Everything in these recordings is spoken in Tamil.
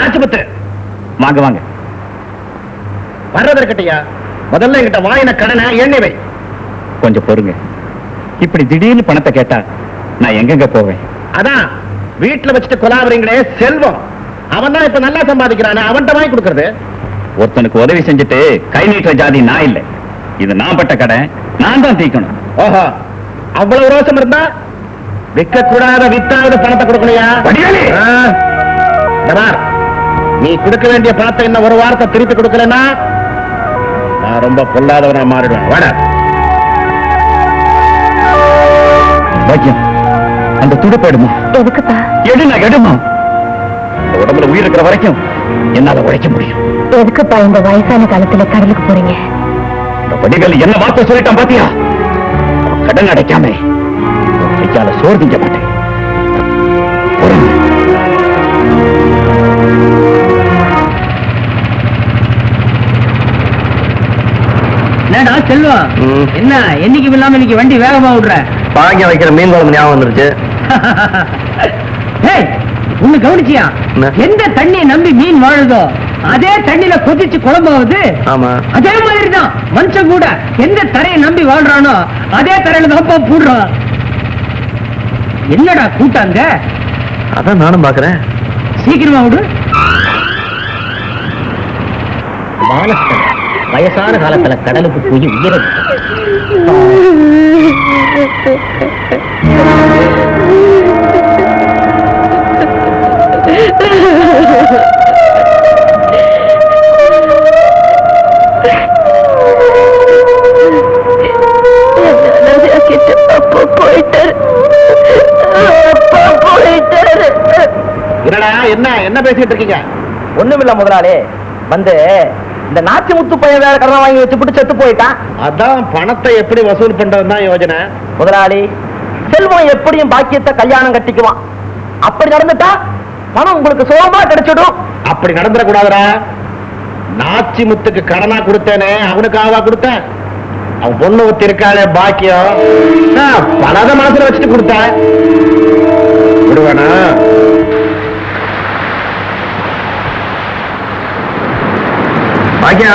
நாச்சிமுத்து, வாங்க வாங்க. வர்றதற்கிட்டயா முதல்ல என்கிட்ட வாயின கடனை எண்ணி வை. கொஞ்சம் பொறுங்க. இப்படி திடீர்னு பணத்தை கேட்டா நான் எங்கெங்க போவேன்? அதான் வீட்டுல வச்சுட்டு கொலாவறீங்களே செல்வம், அவன் தான் இப்ப நல்லா சம்பாதிக்கிறானே, அவன்கிட்ட வாங்கி கொடுக்கறது. ஒருத்தனுக்கு உதவி செஞ்சுட்டு கை நீட்டுற ஜாதி நான் இல்லை. இது நான் பட்ட கடை, நான் தான் தீக்கணும். ஓஹோ, அவ்வளவு ரோசம் இருந்தா விற்க கூடாத வித்தாவது பணத்தை கொடுக்கலையா? நீ கொடுக்க வேண்டிய பணத்தை இன்னும் ஒரு வாரத்தை திருப்பி கொடுக்கலன்னா நான் ரொம்ப பொல்லாதவனா மாறிடுவேன். வாடா. பாக்கியம், அந்த துடுப்பேடுமா? எதுக்குப்பா? எடுமா எடுமா. உடம்புல உயிர் இருக்கிற வரைக்கும் என்னால உழைக்க முடியும். எதுக்குப்பா இந்த வயசான காலத்துல கடலுக்கு போறீங்க? இந்த வடிவேல் என்ன வார்த்தை சொல்லிட்டான் பாத்தியா? கடன் அடைக்காம கையால சோறு திங்க மாட்டேன். என்னடா செல்வம், என்ன என்னைக்கு இல்லாம இன்னைக்கு வண்டி வேகமா விடுற? பாங்க வைக்கிற மீன் குழம்பு ஞாபகம் வந்துருச்சு. ஒண்ணு கவனிச்சியா? எந்த தண்ணியை நம்பி மீன் வாழுதோ அதே தண்ணியில கொதிச்சு குழம்பாவது. ஆமா, அதே மாதிரிதான் மனுஷன் கூட எந்த தரையை நம்பி வாழ்றானோ அதே தரையில தான் போடுறான். என்னடா கூட்டாங்க? அதான் நானும் பாக்குறேன். சீக்கிரமா விடு. வயசான காலத்துல கடலுக்கு போய் உயிரை என்ன என்ன பேசிட்டு இருக்கீங்க? ஒண்ணுமில்ல முதலாளி, வந்து இந்த நாச்சிமுத்து பையன் வேற கடன் வாங்கி வச்சு செத்து போயிட்டான். அதான் பணத்தை எப்படி வசூல் பண்றதுதான் யோஜனை. முதலாளி, செல்வம் எப்படியும் பாக்கியத்தை கல்யாணம் கட்டிக்குவான். அப்படி நடந்துட்டா பணம் உங்களுக்கு சுலபமா கிடைச்சிடும். அப்படி நடந்துடக்கூடாதுடா. நாச்சிமுத்துக்கு கடனா கொடுத்தேனே, அவனுக்கு ஆவா கொடுத்தேன். அவன் பொண்ணு ஒத்தி இருக்காளே பாக்கியம், பணத மனசுல வச்சுட்டு கொடுத்தேன். விடுவானா? பாக்கியா,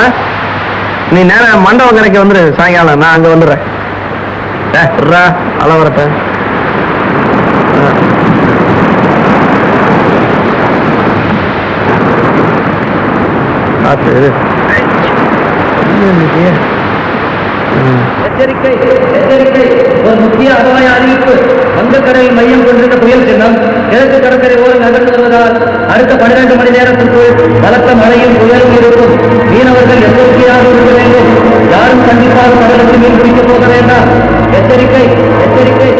நீ நேரம் மண்டபம் கரைக்கு வந்துரு. சாயங்காலம் நான் அங்க வந்துடுறேன். அளவரத்த பார்த்து. எச்சரிக்கை எச்சரிக்கை, ஒரு முக்கிய அபாய அறிவிப்பு. வங்கக்கடலில் மையம் கொண்டிருந்த புயல் சின்னம் கிழக்கு கடற்கரை ஓரம் நகர்ந்து வருவதால் அடுத்த 12 மணி நேரத்திற்குள் பலத்த மழையும் புயலும் இருக்கும். மீனவர்கள் எச்சரிக்கையாக இருக்க வேண்டும். யாரும் கண்டிப்பாக கடலுக்கு மீன் பிடிக்க போக வேண்டாம். எச்சரிக்கை எச்சரிக்கை.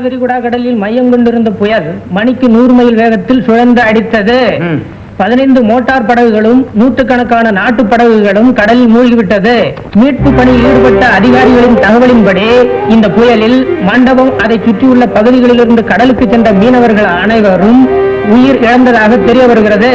விரிகுடா கடலில் மையம் கொண்டிருந்த புயல் மணிக்கு 100 மைல் வேகத்தில் சுழன்று அடித்தது. 15 மோட்டார் படகுகளும் நூற்றுக்கணக்கான நாட்டு படகுகளும் கடலில் மூழ்கிவிட்டது. மீட்பு பணியில் ஈடுபட்ட அதிகாரிகளின் தகவலின்படி இந்த புயலில் மண்டபம் அதை சுற்றியுள்ள பகுதிகளிலிருந்து கடலுக்கு சென்ற மீனவர்கள் அனைவரும் உயிர் இழந்ததாக தெரிய வருகிறது.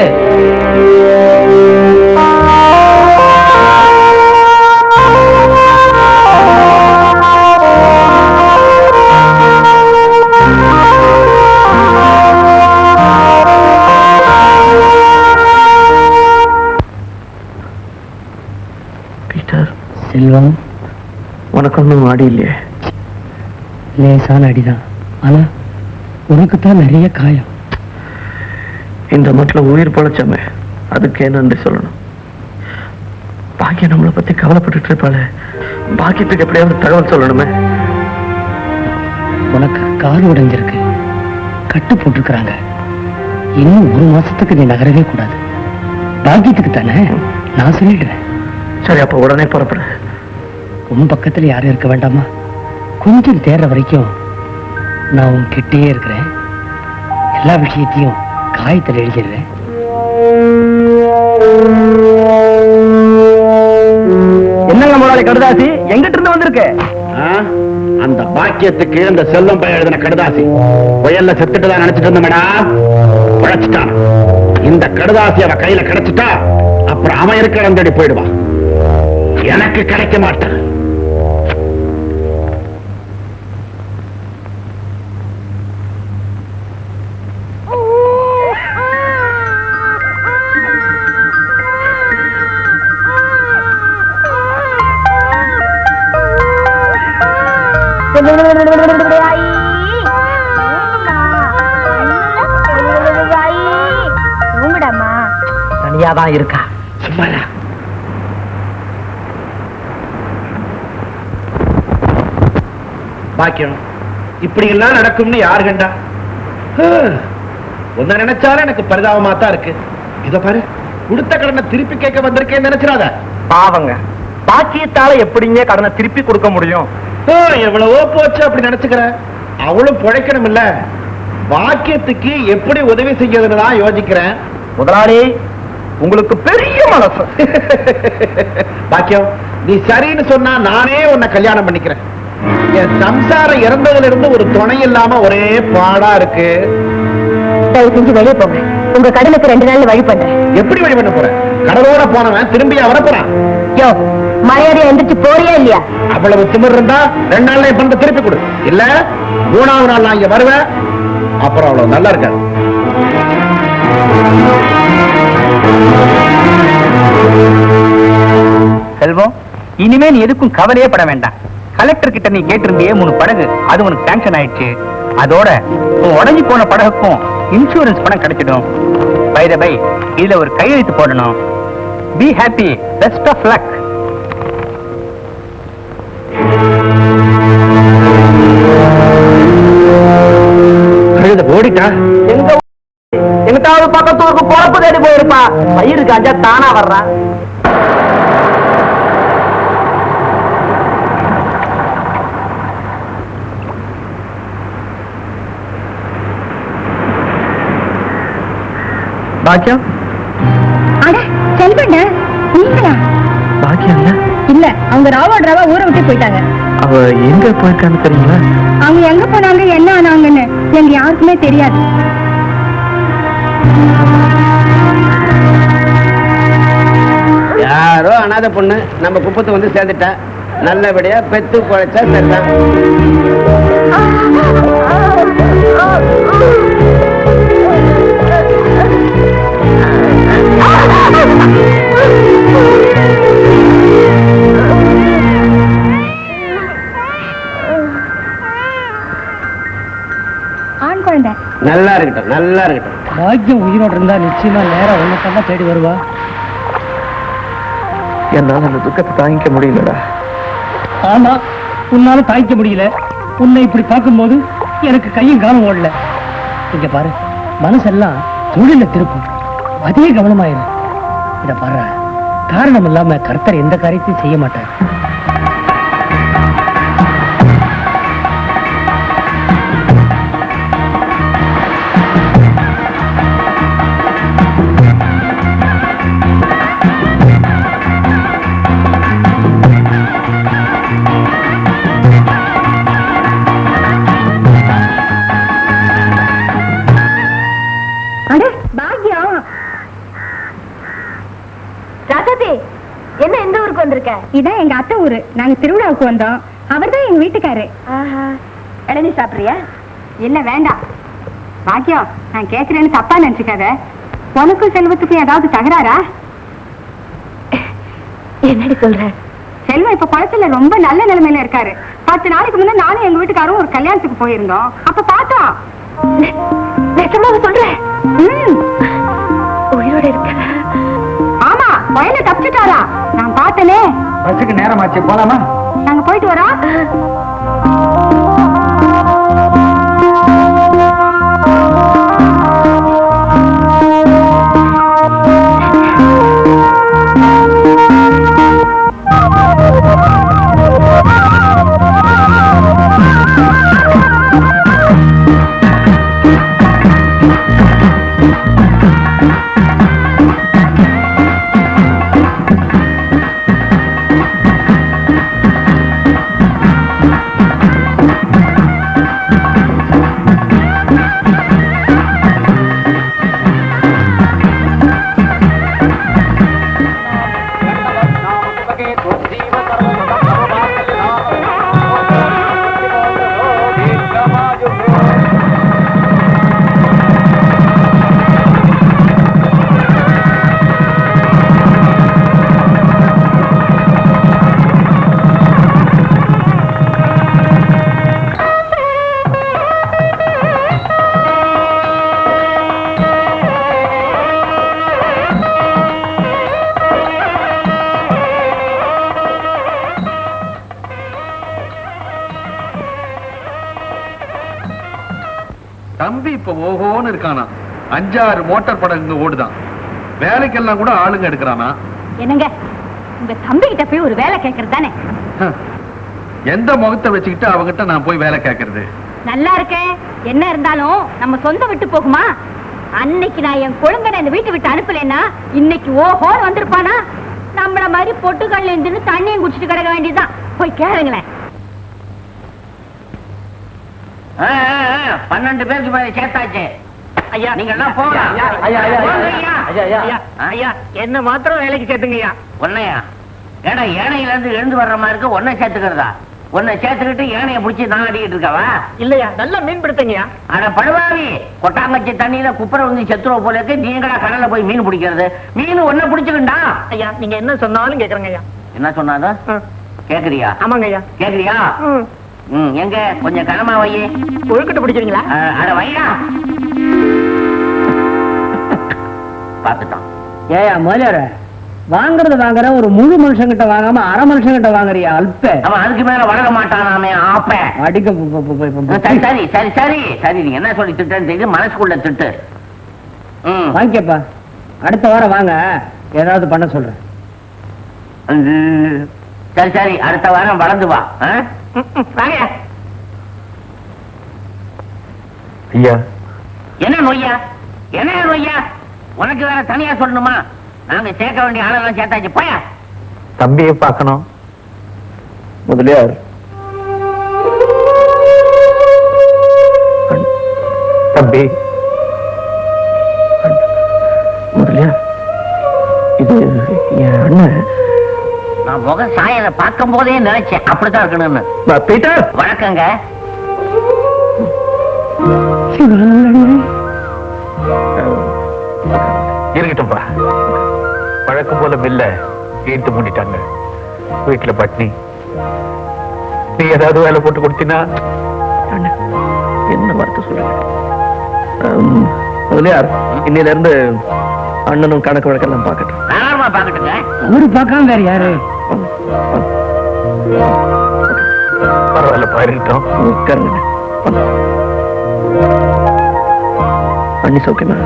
செல்வம், உனக்கு ஒன்றும் அடி இல்லையே? லேசான அடிதான், ஆனா உனக்குத்தான் நிறைய காயம். இந்த மட்டும் உயிர் பொழைச்சாமே, அதுக்கு நன்றி சொல்லணும். பாக்கியம் நம்மளை பத்தி கவலைப்பட்டு இருப்பாளே, பாக்கியத்துக்கு எப்படியாவது தகவல் சொல்லணுமே. உனக்கு கால் உடைஞ்சிருக்கு, கட்டு போட்டிருக்கிறாங்க. இன்னும் ஒரு மாசத்துக்கு நீ நகரவே கூடாது. பாக்கியத்துக்கு தானே, நான் சொல்லிடுறேன். சரி, அப்ப உடனே புறப்படு. உன் பக்கத்துல யாரும் இருக்க வேண்டாமா? கொஞ்சம் தேர்ற வரைக்கும் நான் உன் கிட்டேயே இருக்கிறேன். எல்லா விஷயத்தையும் காயத்தில் எழுதிடுறேன். என்னங்க முதலாளி கடுதாசி எங்கிட்ட இருந்து வந்திருக்கு? அந்த பாக்கியத்துக்கு இந்த செல்வம் பையன் எழுதின கடுதாசி. புயல்ல செத்துட்டு தான் நினைச்சிட்டு இருந்தேடா, உழைச்சிட்டான். இந்த கடுதாசி அவ கையில கிடைச்சிட்டா அப்புறம் அவன் இருக்கிற இடம் தேடி போயிடுவான். எனக்கு கிடைக்க மாட்டான். தனியாதான் இருக்கா? சும்மாடா. பாக்கியம், இப்படி எல்லாம் நடக்கும்னு யாரு கண்டா? உன்ன நினைச்சாலும் எனக்கு பரிதாபமா தான் இருக்கு. இத பாரு, கொடுத்த கடனை திருப்பி கேட்க வந்திருக்கேன்னு நினைச்சிடாத. பாவங்க, பாக்கியத்தால எப்படிங்க கடனை திருப்பி கொடுக்க முடியும்? எவ்வளவோ போச்சு அப்படி நினைச்சுக்கிறேன். அவளும் பிழைக்கணும் இல்ல. பாக்கியத்துக்கு எப்படி உதவி செய்யறதுன்னு தான் யோசிக்கிறேன். முதலாளி, உங்களுக்கு பெரிய மனசு. பாக்கியம், நீ சரின்னு சொன்னா நானே உன்னை கல்யாணம் பண்ணிக்கிறேன். என் சம்சாரம் இறந்ததுல இருந்து ஒரு துணை இல்லாம ஒரே பாடா இருக்கு. தயவு செஞ்சு வெளியே போங்க. உங்க கடனுக்கு 2 நாள்ல வழி பண்றேன். எப்படி வழி பண்ண போற? கடலோட போனவன் திரும்பி வர போறான். யோ, மரியாதையா எந்திரிச்சு போறியா இல்லையா? அவ்வளவு திமிர் இருந்தா 2 நாள்ல என் பணத்தை திருப்பி கொடு. இல்ல 3வது நாள் நான் இங்க வருவேன். அப்புறம் அவ்வளவு நல்லா இருக்காது. செல்வம், இனிமே நீ எதுக்கும் கவலையே பட வேண்டாம். கலெக்டர் கிட்ட நீ கேட்டிருந்தியே 3 படகு, அது உனக்கு சாங்ஷன் ஆயிடுச்சு. அதோட உன் உடஞ்சி போன படகுக்கும் இன்சூரன்ஸ் பணம் கிடைச்சிடும். பை த பை, இதுல ஒரு கையெழுத்து போடணும். Be happy, best of luck. ஓடிட்டா எங்கிட்டாவது பக்கத்தூருக்கு பொழப்பு தேடி போயிருப்பா. பயிரு காஞ்சா தானா வர்றா. பாக்கியம், அட செல்வண்ண, நீங்களா? பாக்கியம் இல்ல, இல்ல, அவங்க ராவோட ஊரை விட்டு போயிட்டாங்க. அவ எங்க போயிருக்கான்னு தெரியுங்களா? அவங்க எங்க போனாங்க, என்ன ஆனாங்கன்னு எங்க யாருக்குமே தெரியாது. யாரோ அனாதை பொண்ணு நம்ம குப்பத்து வந்து சேர்ந்துட்டா. நல்லபடியா பெத்து பொழைச்சா சரிதான். ஆண் குழந்தை நல்லா இருக்கட்டும், நல்லா இருக்கட்டும். பாக்கியம் உயிரோடு இருந்தா நிச்சயமா நேரம் உன்னைத்தான் தேடி வருவா. என்னால அந்த துக்கத்தை தாங்கிக்க முடியலடா. ஆமா, உன்னால தாய்க்க முடியல. உன்னை இப்படி பார்க்கும்போது எனக்கு கையும் காலம் ஓடல. இங்க பாரு, மனசெல்லாம் தொழில திருப்பும். அதே கவனமாயிரு. இத பாரு, காரணம் இல்லாம கர்த்தர் எந்த காரியத்தையும் செய்ய மாட்டார். என்ன எந்த ஊருக்கு வந்திருக்க? இதான் எங்க அத்தை ஊரு. நாங்க திருவிழாவுக்கு வந்தோம். அவர்தான் எங்க வீட்டுக்காரு. இளநீ சாப்பிடுறியா? இல்ல வேண்டாம். பாக்கியம், நான் கேக்குறேன்னு தப்பா நினைச்சுக்காத. உனக்கும் செல்வத்துக்கும் ஏதாவது தகராறா? என்னடி சொல்ற? செல்வம் இப்ப குளத்துல ரொம்ப நல்ல நிலைமையில இருக்காரு. 10 நாளைக்கு முன்ன நானும் எங்க வீட்டுக்காரும் ஒரு கல்யாணத்துக்கு போயிருந்தோம். அப்ப பார்த்தோம். சொல்றேன், உயிரோட இருக்க. ஆமா, வயல தப்பிச்சுட்டாரா? நான் பார்த்தனே. பஸ்ஸுக்கு நேரமாச்சு, போலாமா? நாங்க போயிட்டு வரோம். தம்பி இப்ப ஓஹோன்னு இருக்கானா. 5-6 மோட்டார் படகு ஓடுதான். வேலைக்கெல்லாம் கூட ஆளுங்க எடுக்கிறானா. என்னங்க உங்க தம்பி கிட்ட போய் ஒரு வேலை கேட்கறது தானே? எந்த முகத்தை வச்சுக்கிட்டு அவகிட்ட நான் போய் வேலை கேட்கறது? நல்லா இருக்கேன். என்ன இருந்தாலும் நம்ம சொந்த விட்டு போகுமா? அன்னைக்கு நான் என் குழந்தை இந்த வீட்டை விட்டு அனுப்பலன்னா இன்னைக்கு ஓஹோன்னு வந்திருப்பானா? நம்மள மாதிரி பொட்டுக்கல்ல இருந்து தண்ணியும் குடிச்சிட்டு கிடக்க வேண்டியதுதான். போய் கேளுங்களேன். 12 பேருக்கு மேல சேர்த்தாச்சு. ஐயா நீங்க எல்லாம் போகலாம். ஐயா என்ன மாத்திரம் வேலைக்கு சேர்த்துங்கய்யா. ஒன்னையா ஏடா ஏனையில இருந்து எழுந்து வர்ற மாதிரி இருக்கு. ஒன்னை சேர்த்துக்கிறதா? ஒன்னை சேர்த்துக்கிட்டு ஏனைய பிடிச்சி நான் அடிக்கிட்டு இருக்கவா? இல்லையா நல்லா மீன் பிடித்தங்கய்யா. ஆனா படுவாவி கொட்டாங்கச்சி தண்ணியில குப்புற வந்து செத்துருவ போல இருக்கு. நீங்கடா கடல்ல போய் மீன் பிடிக்கிறது. மீன் ஒன்ன பிடிச்சுக்கிண்டா. ஐயா நீங்க என்ன சொன்னாலும் கேக்குறேங்க ஐயா. என்ன சொன்னாதான் கேக்குறியா? ஆமாங்க ஐயா. கேக்குறியா? எங்க கொஞ்சம் கனமா வை. கொழுக்கட்டை பிடிக்கிறீங்களா? அட வையா. பாத்துட்டான். ஏயா முதலியார வாங்குறது வாங்குற ஒரு முழு மனுஷங்கிட்ட வாங்காம அரை மனுஷங்கிட்ட வாங்குறியா அல்ப? அவன் அதுக்கு மேல வளர மாட்டானாமே ஆப்ப. அடிக்க சரி சரி சரி சரி சரி நீங்க என்ன சொல்லி திட்டுன்னு தெரியுது. மனசுக்குள்ள திட்டு. வாங்கிக்கப்பா. அடுத்த வாரம் வாங்க, ஏதாவது பண்ண சொல்றேன். சரி சரி அடுத்த வாரம் வளர்ந்து வா. வாங்க ஐயா. என்ன நொய்யா? என்ன நொய்யா? உனக்கு வேற தனியா சொல்லணுமா? நாங்க சேர்க்க வேண்டிய ஆளெல்லாம் சேர்த்தாச்சு. போயா. தம்பியை பார்க்கணும். முதலியார் தம்பி. முதலியார் இது என் அண்ணன். நான் முக சாயலை பார்க்கும் போதே நினைச்சேன் அப்படித்தான் இருக்கணும்னு. பீட்டர் வணக்கங்க. இருக்கட்டும்பா. வழக்கம் போல மில்ல ஈட்டு மூடிட்டாங்க. வீட்டுல பட்னி. நீ ஏதாவது வேலை போட்டு கொடுத்தீனா என்ன வார்த்தை சொல்லுங்க. முதலியார் இன்னில இருந்து அண்ணனும் கணக்கு வழக்கெல்லாம் பார்க்கட்டும். தாராளமா பாக்கட்டுங்க. அவரு பார்க்காம வேற யாரு? பரவாயில்ல பாருக்கிட்டோம். உட்காருங்க. அண்ணி சௌக்கியமா?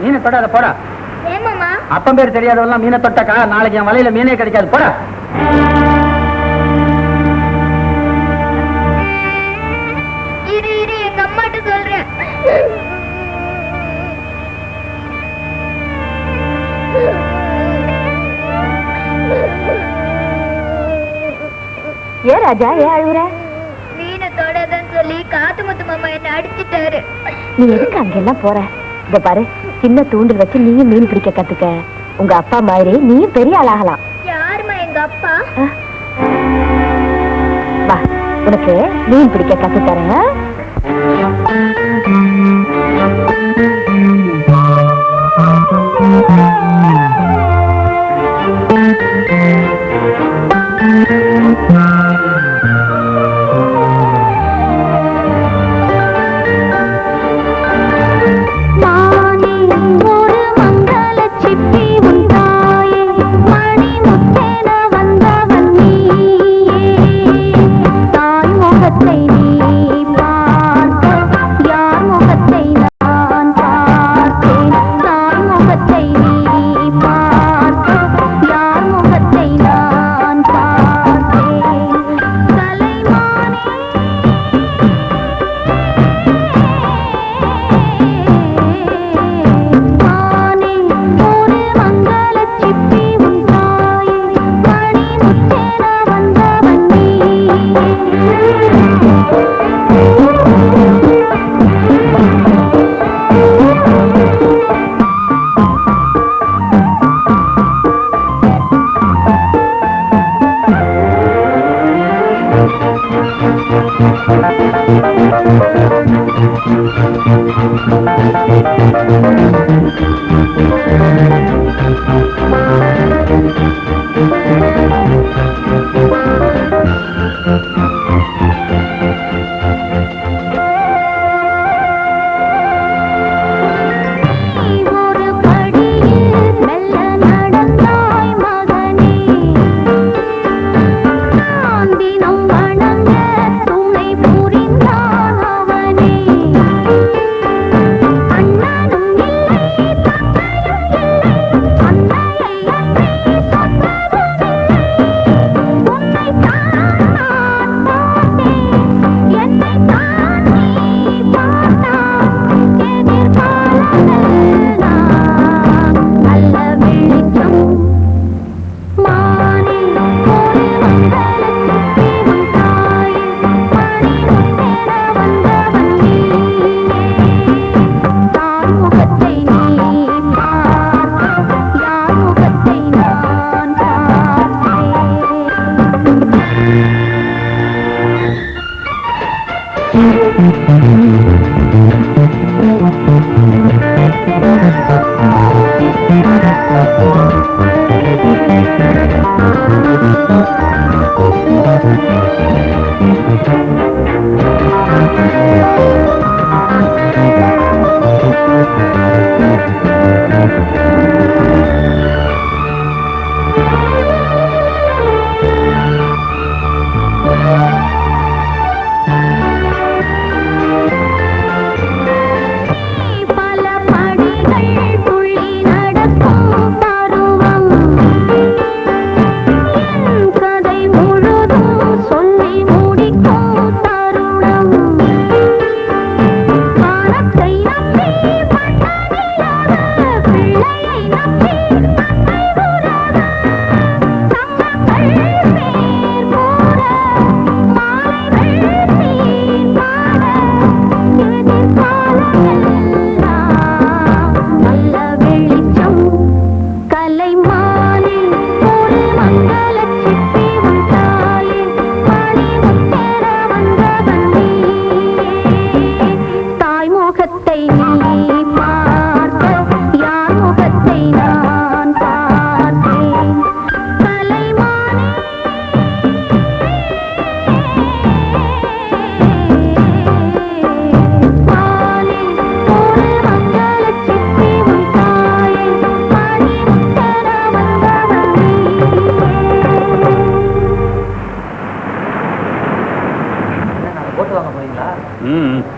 மீனை தொடாத போடா. அப்பம் பேர் தெரியாதவெல்லாம் மீனை தொட்டக்கா நாளைக்கு என் வலையில மீனே கிடைக்காது. போடா. எங்க அம்மாட்ட சொல்றேன். ஏ ராஜா ஏன் அழுகுற? மீனை தொடாதன்னு சொல்லி காத்து முத்து மாமா என்ன அடிச்சிட்டாரு. நீ எதுக்கு அங்கெல்லாம் போற? இத பாரு, சின்ன தூண்டில் வச்சு நீயும் மீன் பிடிக்க கத்துக்க. உங்க அப்பா மாதிரி நீயும் பெரிய ஆளாகலாம். யாருமா எங்க அப்பா? வா, உனக்கு மீன் பிடிக்க கத்து தரேன். தாய் முகத்தை நீ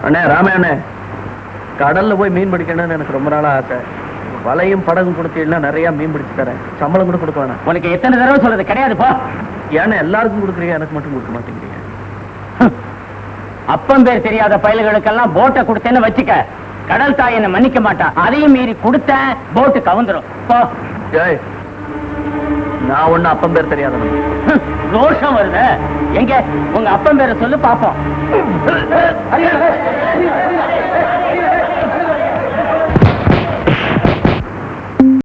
அண்ணே ராமையண்ணே, கடல்ல போய் மீன் பிடிக்கணும்னு எனக்கு ரொம்ப நாளா ஆசை. வலையும் படகும் கொடுத்தீங்கன்னா நிறைய மீன் பிடிச்சு தரேன். சம்பளம் கூட கொடுக்க வேணாம். உனக்கு எத்தனை தடவை சொல்றது கிடையாது போ. ஏன்னா எல்லாருக்கும் கொடுக்குறீங்க, எனக்கு மட்டும் கொடுக்க மாட்டேங்கிறீங்க. அப்பம் பேர் தெரியாத பயல்களுக்கெல்லாம் போட்டை கொடுத்தேன்னு வச்சுக்க, கடல் தாய் என்ன மன்னிக்க மாட்டான். அதையும் மீறி கொடுத்த போட்டு கவுந்துரும். போ. ஏய், நான் ஒண்ணு அப்பம் பேர் தெரியாதவன். ரோஷம் வருது. எங்க உங்க அப்பம் பேரை சொல்லு பாப்போம்.